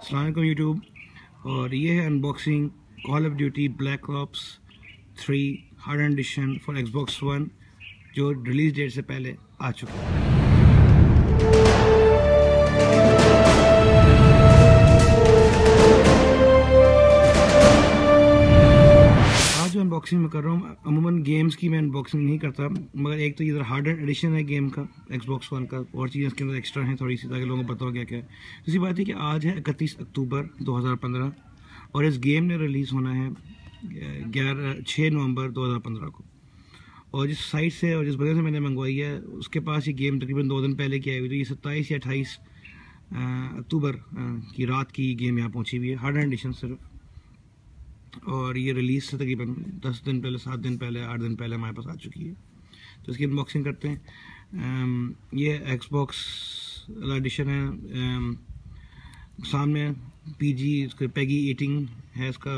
अस्सलाम वालेकुम यूट्यूब। और ये है unboxing call of duty black ops 3 hard edition for Xbox one, जो रिलीज डेट से पहले आ चुका है। आज जो अनबॉक्सिंग मैं कर रहा हूँ, अमूमन गेम्स की मैं अनबॉक्सिंग नहीं करता, मगर एक तो इधर हार्ड एडिशन है गेम का एक्सबॉक्स वन का, और चीज़ें इसके अंदर एक्स्ट्रा हैं थोड़ी सी, ताकि लोगों को पता हो क्या क्या है। दूसरी बात है कि आज है 31 अक्टूबर 2015 और इस गेम ने रिलीज़ होना है 6 नवंबर 2015 को। और जिस साइट से और जिस वजह से मैंने मंगवाई है, उसके पास ये गेम तकरीबन 2 दिन पहले की आई हुई थी। ये 27 या 28 अक्टूबर की रात की गेम यहाँ पहुँची हुई है, हार्ड एडिशन सिर्फ। और ये रिलीज़ से तकरीबन 10 दिन पहले, 7 दिन पहले, 8 दिन पहले हमारे पास आ चुकी है। तो इसकी अनबॉक्सिंग करते हैं। ये एक्सबॉक्स एडिशन है। सामने PG पैगी 18 है इसका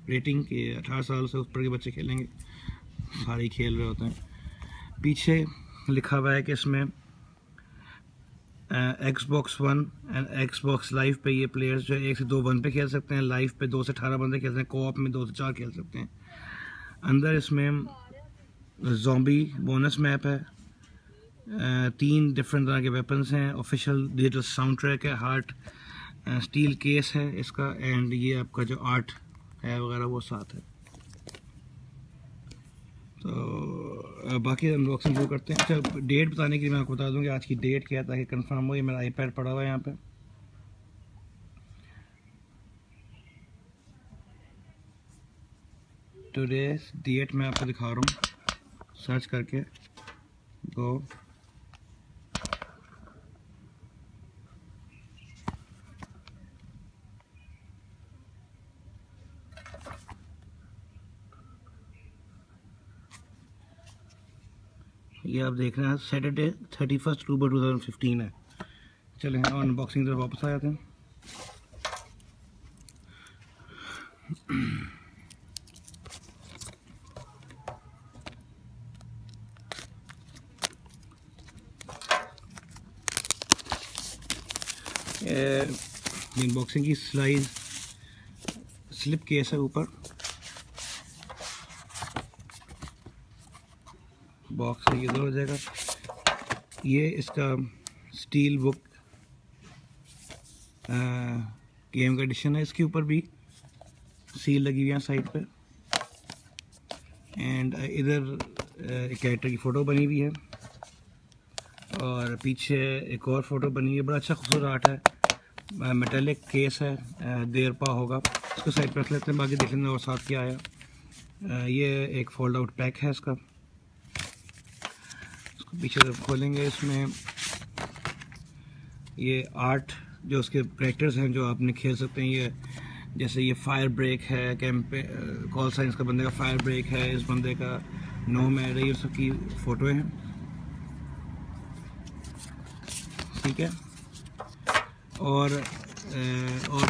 रेटिंग, के 18 साल से ऊपर के बच्चे खेलेंगे, सारे खेल रहे होते हैं। पीछे लिखा हुआ है कि इसमें Xbox one and Xbox live पे ये प्लेयर्स जो है 1 से 2 बंदे पे खेल सकते हैं, लाइव पे 2 से 18 बंदे खेल सकते हैं, कोऑप में 2 से 4 खेल सकते हैं। अंदर इसमें ज़ॉम्बी बोनस मैप है, 3 डिफरेंट तरह के वेपन्स हैं, ऑफिशियल डिजिटल साउंड ट्रैक है, हार्ट स्टील केस है इसका, एंड ये आपका जो आर्ट है वगैरह वो साथ है। तो बाकी अनबॉक्सिंग शुरू करते हैं। अच्छा, डेट बताने के लिए मैं आपको बता दूं कि आज की डेट क्या है, ताकि कंफर्म हो। ये मेरा iPad पड़ा हुआ है यहाँ पे। टुडेस डेट मैं आपको दिखा रहा हूँ सर्च करके। गो ये आप देख रहे हैं सैटरडे 31 अक्टूबर 2015 है। चलें और अनबॉक्सिंग तरफ वापस आ जाते हैं। अनबॉक्सिंग की स्लाइड स्लिप केस है ऊपर, बॉक्स से इधर हो जाएगा। ये इसका स्टील बुक गेम का एडिशन है, इसके ऊपर भी सील लगी हुई है साइड पे। एंड इधर एक कैरेक्टर की फ़ोटो बनी हुई है, और पीछे एक और फ़ोटो बनी हुई है। बड़ा अच्छा खूबसूरत आर्ट है, मेटेलिक केस है, देर पा होगा। इसको साइड पर रख लेते हैं, बाकी देख लेंगे और साथ क्या आया। ये एक फोल्ड आउट पैक है इसका, पीछे तरफ खोलेंगे। इसमें ये आर्ट जो उसके कैरेक्टर्स हैं जो आपने खेल सकते हैं, ये जैसे ये फायर ब्रेक है, कैंप कॉल साइंस का बंदे का फायर ब्रेक है, इस बंदे का नो मैड है, ये सबकी फ़ोटोएँ हैं। ठीक है, और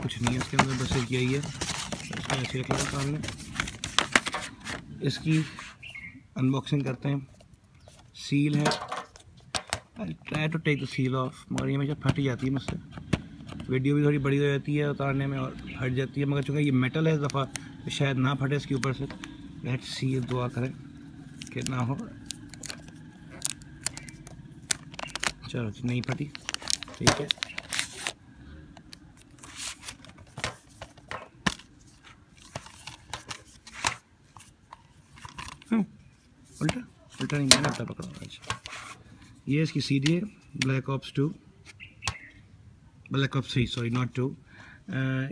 कुछ नहीं है इसके अंदर, बस एक यही है। इसको ऐसे रख लेंगे सामने। इसकी अनबॉक्सिंग करते हैं। सील है, try to take the seal off, मगर ये हमेशा फट ही जाती है मुझसे। वीडियो भी थोड़ी बड़ी हो जाती है उतारने में और फट जाती है, मगर चूँकि ये मेटल है इस दफ़ा तो शायद ना फटे इसके ऊपर से। लेट्स सी, दुआ करें कि ना हो। चलो नहीं फटी, ठीक है। उल्टा उल्टा नहीं, मैंने उल्टा पकड़ा। अच्छा, ये इसकी CD है, ब्लैक ऑप्स 3, सॉरी नॉट 2।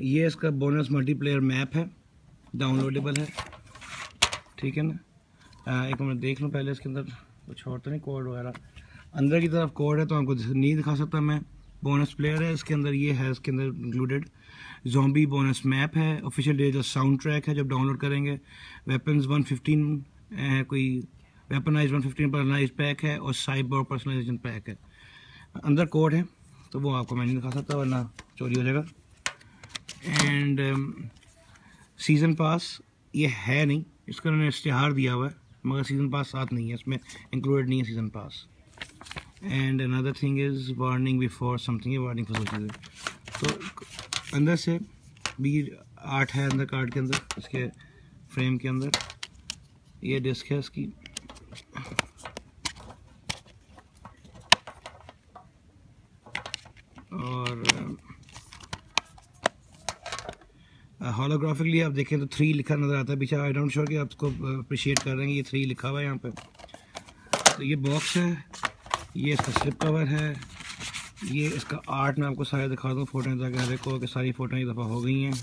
ये इसका बोनस मल्टीप्लेयर मैप है, डाउनलोडेबल है, ठीक है ना। एक मिनट देख लूँ पहले इसके अंदर कुछ और तो नहीं, कोड वगैरह। अंदर की तरफ कोड है तो आपको नहीं दिखा सकता मैं। बोनस प्लेयर है इसके अंदर, ये है इसके अंदर इंक्लूडेड। ज़ॉम्बी बोनस मैप है, ऑफिशियल डिजिटल साउंड ट्रैक है जब डाउनलोड करेंगे। वेपन्स 115 है, कोई वेपनाइज 115 पर्सनलाइज पैक है, और साइबर पर्सनलाइजेशन पैक है। अंदर कोड है तो वो आपको मैं नहीं दिखा सकता वरना चोरी हो जाएगा। एंड सीज़न पास ये है नहीं, इसका उन्होंने इश्तिहार दिया हुआ है, मगर सीज़न पास साथ नहीं है, इसमें इंक्लूडेड नहीं है season pass. And another thing is warning before something, ये वार्निंग फॉर चीज़ें। तो अंदर से भी आर्ट है, अंदर कार्ड के अंदर, इसके फ्रेम के अंदर ये डिस्क है इसकी। और होलोग्राफिकली आप देखें तो 3 लिखा नज़र आता है पीछे। आई डोंट श्योर कि आप इसको अप्रिशिएट कर रहे हैं, ये 3 लिखा हुआ है यहाँ पे। तो ये बॉक्स है, ये इसका स्लिप कवर है, ये इसका आर्ट मैं आपको सारे दिखा दूँ फ़ोटो ताकि हर एक को कि सारी फ़ोटो एक दफ़ा हो गई हैं।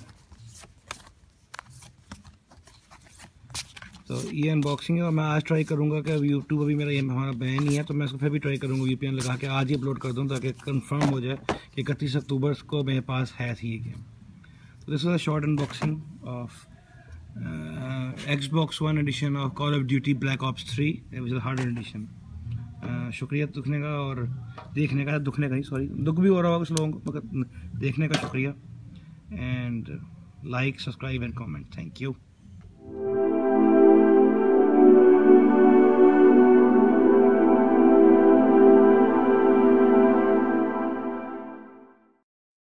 तो ये अनबॉक्सिंग है और मैं आज ट्राई करूँगा कि यूट्यूब अभी मेरा ये हमारा बैन नहीं है, तो मैं इसको फिर भी ट्राई करूँगा VPN लगा के आज ही अपलोड कर दूँ ताकि कंफर्म हो जाए कि 31 अक्टूबर को मेरे पास है थी ये गेम। तो this was a short unboxing of Xbox One edition of call of duty black ops 3 which is hard edition. शुक्रिया दुखने का और देखने का, दुखने का ही सॉरी, दुख भी हो रहा होगा कुछ लोगों को, मगर देखने का शुक्रिया। And like, subscribe and comment. Thank you.